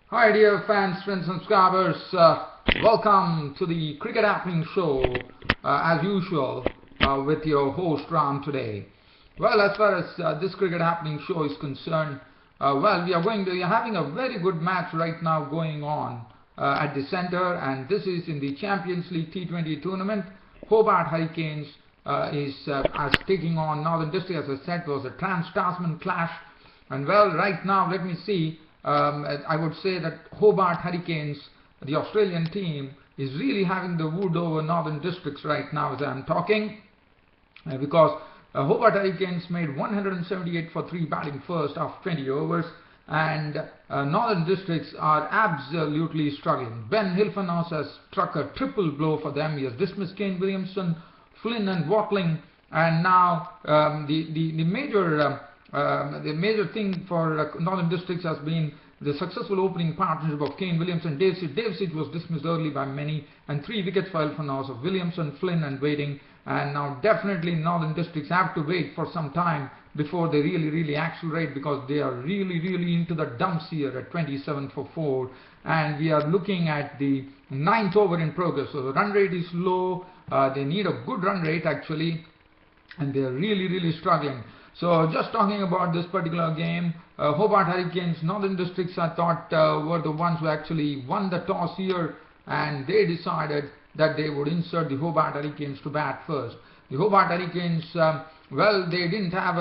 Hi dear fans, friends and subscribers, welcome to the Cricket Happening Show as usual with your host Ram today. Well, as far as this Cricket Happening Show is concerned, we are having a very good match right now going on at the center, and this is in the Champions League T20 tournament. Hobart Hurricanes as taking on Northern District. As I said, it was a Trans-Tasman clash, and well, right now let me see. I would say that Hobart Hurricanes, the Australian team, is really having the wood over Northern Districts right now as I am talking, because Hobart Hurricanes made 178 for 3 batting first after 20 overs, and Northern Districts are absolutely struggling. Ben Hilfenhaus has struck a triple blow for them. He has dismissed Kane Williamson, Flynn and Watling, and now the major thing for Northern Districts has been the successful opening partnership of Kane Williamson and Dave Sid. Dave Sid was dismissed early by many, and 3 wickets for Hilfenhaus of Williamson, Flynn and Waiting. And now definitely Northern Districts have to wait for some time before they really accelerate, because they are really into the dumps here at 27 for 4. And we are looking at the 9th over in progress. So the run rate is low. They need a good run rate actually, and they are really struggling. So just talking about this particular game, Hobart Hurricanes, Northern Districts I thought were the ones who actually won the toss here, and they decided that they would insert the Hobart Hurricanes to bat first. The Hobart Hurricanes, they didn't have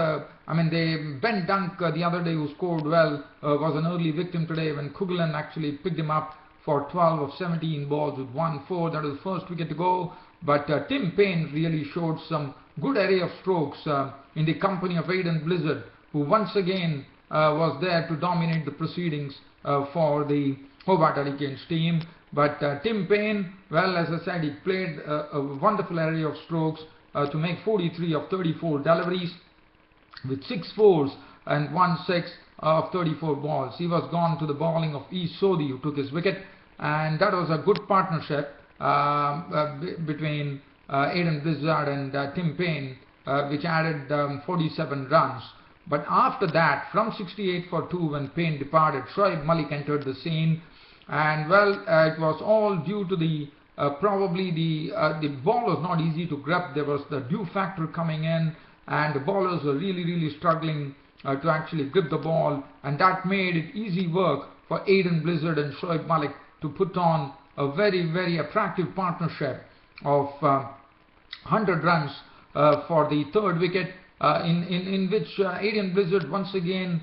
Ben Dunk the other day, who scored well, was an early victim today when Kugelan actually picked him up for 12 of 17 balls with 1-4. That was the first wicket to go. But Tim Paine really showed some good array of strokes in the company of Aiden Blizzard, who once again was there to dominate the proceedings for the Hobart Hurricanes team. But Tim Paine, well, as I said, he played a wonderful array of strokes to make 43 of 34 deliveries with 6 fours and 1 6 of 34 balls. He was gone to the bowling of E. Sodhi, who took his wicket, and that was a good partnership between Aiden Blizzard and Tim Paine, which added 47 runs. But after that, from 68 for 2 when Paine departed, Shoaib Malik entered the scene, and it was all due to the probably the ball was not easy to grab. There was the dew factor coming in, and the bowlers were really struggling to actually grip the ball, and that made it easy work for Aiden Blizzard and Shoaib Malik to put on a very attractive partnership of 100 runs for the 3rd wicket, in which Aiden Blizzard once again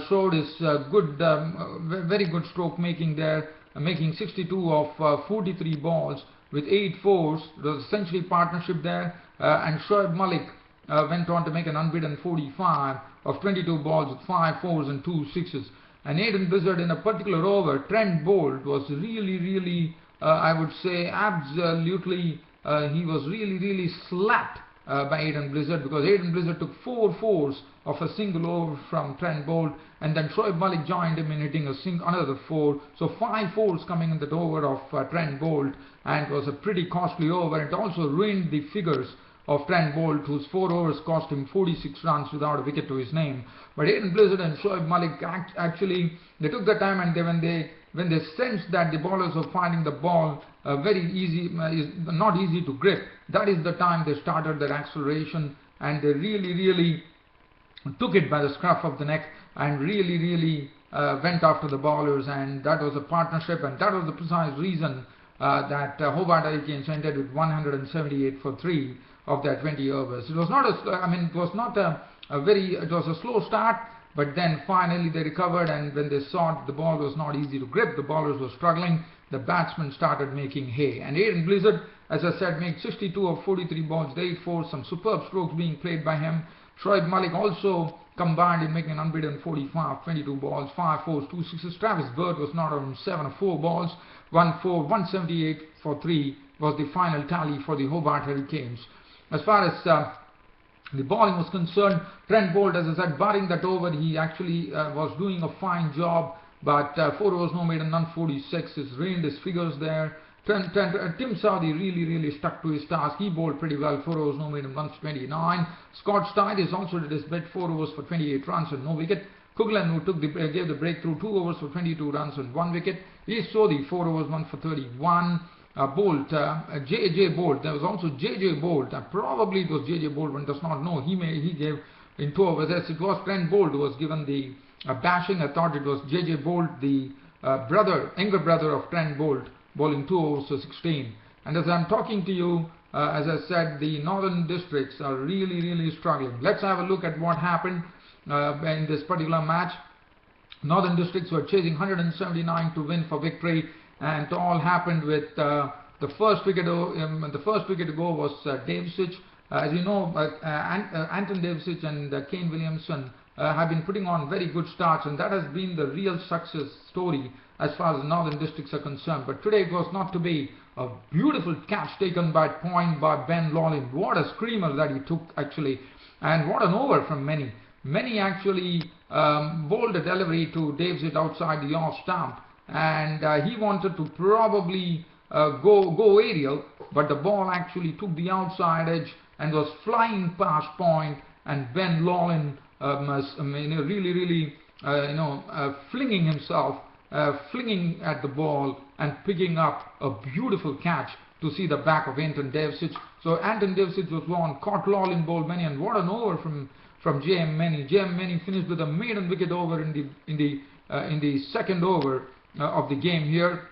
showed his very good stroke making there, making 62 of 43 balls with 8 fours. It was essentially partnership there, and Shoaib Malik went on to make an unbeaten 45 of 22 balls with 5 fours and 2 sixes. And Aiden Blizzard, in a particular over, Trent Bolt was really I would say absolutely he was really slapped by Aiden Blizzard, because Aiden Blizzard took 4 fours of a single over from Trent Bolt, and then Shoaib Malik joined him in hitting another 4. So 5 fours coming in that over of Trent Bolt, and it was a pretty costly over. It also ruined the figures of Trent Bolt, whose 4 overs cost him 46 runs without a wicket to his name. But Aiden Blizzard and Shoaib Malik actually, they took the time, and when they sensed that the bowlers were finding the ball not easy to grip, that is the time they started their acceleration, and they really took it by the scruff of the neck and really went after the bowlers. And that was a partnership, and that was the precise reason that Hobart Hurricanes ended with 178 for 3 of their 20 overs. It was not it was a slow start, but then finally they recovered, and when they saw the ball was not easy to grip, the bowlers were struggling, the batsmen started making hay. And Aiden Blizzard, as I said, made 62 of 43 balls, 8 fours, some superb strokes being played by him. Shoaib Malik also combined in making an unbeaten 45, 22 balls, 5 fours, 2 sixes. Travis Bird was not on 7 of 4 balls, 1 4, 178 for 3 was the final tally for the Hobart Hurricanes. As far as the bowling was concerned, Trent Bolt, as I said, barring that over, he actually was doing a fine job, but 4 overs no made and none 46 has ruined his figures there. Tim Southey really stuck to his task. He bowled pretty well, 4 overs no made and runs 29. Scott Steid is also did his bit, 4 overs for 28 runs and no wicket. Coughlin, who gave the breakthrough, 2 overs for 22 runs and 1 wicket. East Sodhi, 4 overs, 1 for 31. Bolt, J.J. Bolt, there was also J.J. Bolt, probably it was J.J. Bolt, one does not know, he gave in 2 overs. Yes, it was Trent Bolt who was given the bashing. I thought it was J.J. Bolt, the younger brother of Trent Bolt, bowling 2 overs for 16. And as I'm talking to you, as I said, the northern districts are really struggling. Let's have a look at what happened in this particular match. Northern districts were chasing 179 to win for victory, and it all happened with the first wicket to go was Davicic. As you know, Anton Davicic and Kane Williamson have been putting on very good starts, and that has been the real success story as far as the northern districts are concerned. But today it was not to be. A beautiful catch taken by point by Ben Lawlin. What a screamer that he took actually, and what an over from Many. Many actually bowled a delivery to Davicic outside the off stump, and he wanted to probably go aerial, but the ball actually took the outside edge and was flying past point, and Ben Lawlin really flinging himself, flinging at the ball and picking up a beautiful catch to see the back of Anton Davicic. So Anton Davicic was one, caught Lawlin, bowled Many, and what an over from J.M. Many. J.M. Many finished with a maiden wicket over in the second over of the game here.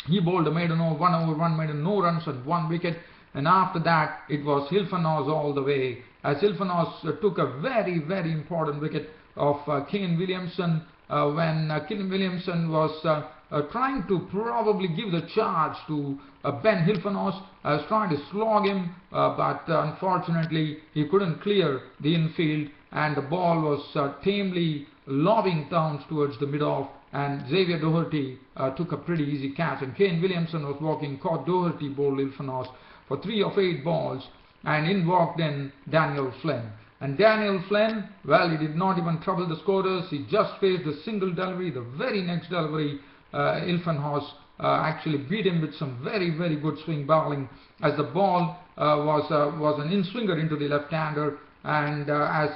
He bowled a maiden over, 1 over, 1 maiden, no runs and 1 wicket. And after that, it was Hilfenhaus all the way, as Hilfenhaus took a very important wicket of Kane Williamson when Kane Williamson was trying to probably give the charge to Ben Hilfenhaus, was trying to slog him, but unfortunately he couldn't clear the infield, and the ball was tamely lobbing down towards the mid-off, and Xavier Doherty took a pretty easy catch, and Kane Williamson was walking, caught Doherty, bowled Hilfenhaus for 3 of 8 balls, and in walked in Daniel Flynn. And Daniel Flynn, well, he did not even trouble the scorers. He just faced a single delivery. The very next delivery, Hilfenhaus actually beat him with some very good swing bowling, as the ball was an in-swinger into the left-hander, and as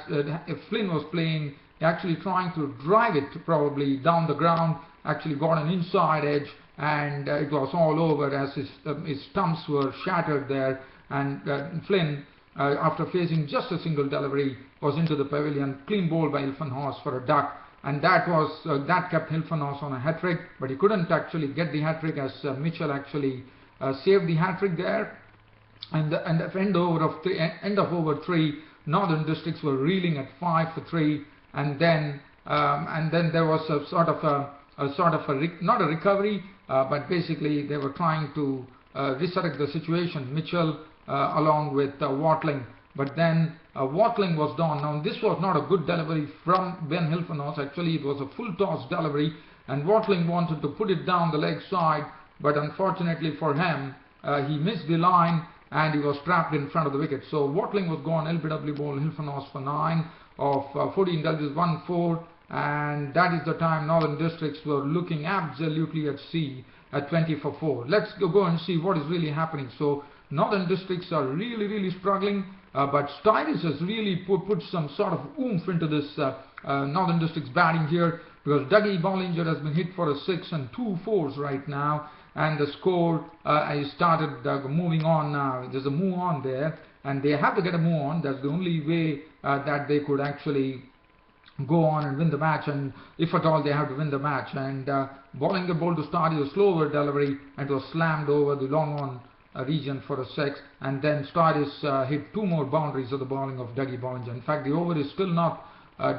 Flynn was playing, actually trying to drive it probably down the ground, actually got an inside edge, and it was all over as his stumps were shattered there, and Flynn, after facing just a single delivery, was into the pavilion, clean bowled by Hilfenhaus for a duck, and that kept Hilfenhaus on a hat-trick, but he couldn't actually get the hat-trick, as Mitchell actually saved the hat-trick there. And at the end of over 3, Northern Districts were reeling at 5 for 3, and then there was a sort of not a recovery, but basically they were trying to resurrect the situation, Mitchell along with Watling, but then Watling was down. Now this was not a good delivery from Ben Hilfenhaus. Actually it was a full toss delivery, and Watling wanted to put it down the leg side, but unfortunately for him he missed the line and he was trapped in front of the wicket. So Watling was gone. LBW ball Hilfenhaus for 9 of 14 deliveries, 1-4, and that is the time Northern Districts were looking absolutely at sea at 20 for 4. Let's go and see what is really happening. So Northern Districts are really struggling, but Styris has really put some sort of oomph into this Northern Districts batting here, because Dougie Bollinger has been hit for a 6 and 2 4s right now, and the score has started moving on now. There's a move on there, and they have to get a move on. That's the only way that they could actually go on and win the match, and if at all they have to win the match. And Bollinger bowled to start a slower delivery, and it was slammed over the long on region for a 6, and then Styris hit 2 more boundaries of the bowling of Dougie Bollinger. In fact, the over is still not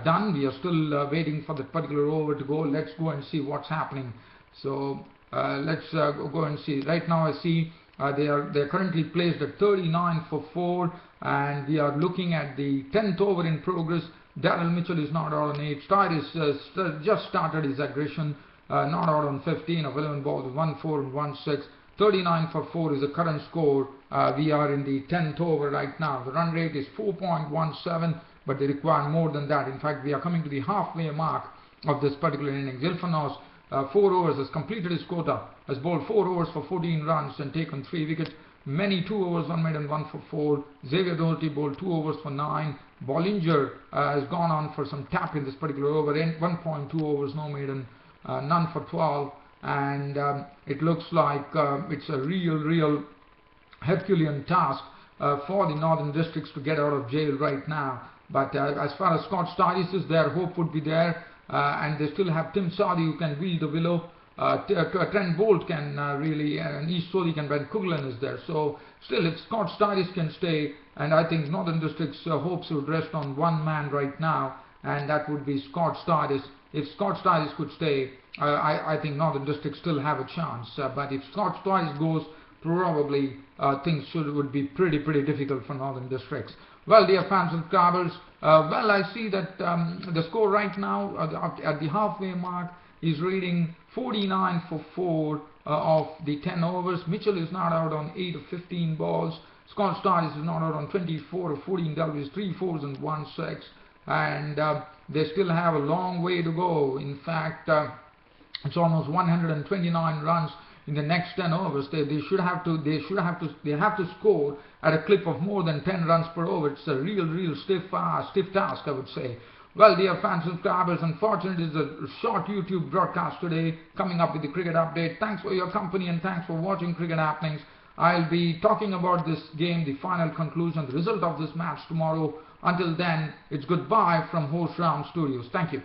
done. We are still waiting for that particular over to go. Let's go and see what's happening. So let's go and see. Right now I see they're currently placed at 39 for 4, and we are looking at the 10th over in progress. Darrell Mitchell is not out on 8. Styris just started his aggression, not out on 15 of 11 balls, 1-4 and 1-6. 39 for 4 is the current score. We are in the 10th over right now. The run rate is 4.17, but they require more than that. In fact, we are coming to the halfway mark of this particular innings. Hilfenhaus, 4 overs, has completed his quota, has bowled 4 overs for 14 runs and taken 3 wickets. Many 2 overs, 1 made and 1 for 4. Xavier Doherty bowled 2 overs for 9. Bollinger has gone on for some tap in this particular over. 1.2 overs, no maiden, none for 12. And it looks like it's a real Herculean task for the Northern Districts to get out of jail right now. But as far as Scott Sturridge is there, hope would be there. And they still have Tim Southey who can wheel the willow. Trent Bolt can really, and East Sodhi can, Ben Coughlin is there. So still, if Scott Sturridge can stay, and I think Northern District's hopes would rest on one man right now, and that would be Scott Sturridge. If Scott Sturridge could stay, I think Northern Districts still have a chance. But if Scott Sturridge goes, probably things would be pretty difficult for Northern Districts. Well, dear fans and crabbers, well, I see that the score right now at the halfway mark is reading 49 for 4 of the 10 overs. Mitchell is not out on 8 of 15 balls. Scott Sturridge is not out on 24 of 14 Ws, 3 4s and 1 6. And they still have a long way to go. In fact, it's almost 129 runs in the next 10 overs. They have to score at a clip of more than 10 runs per over. It's a real stiff task, I would say. Well, dear fans and subscribers, unfortunately, it's a short YouTube broadcast today, coming up with the cricket update. Thanks for your company and thanks for watching Cricket Happenings. I'll be talking about this game, the final conclusion, the result of this match tomorrow. Until then, it's goodbye from Host Round Studios. Thank you.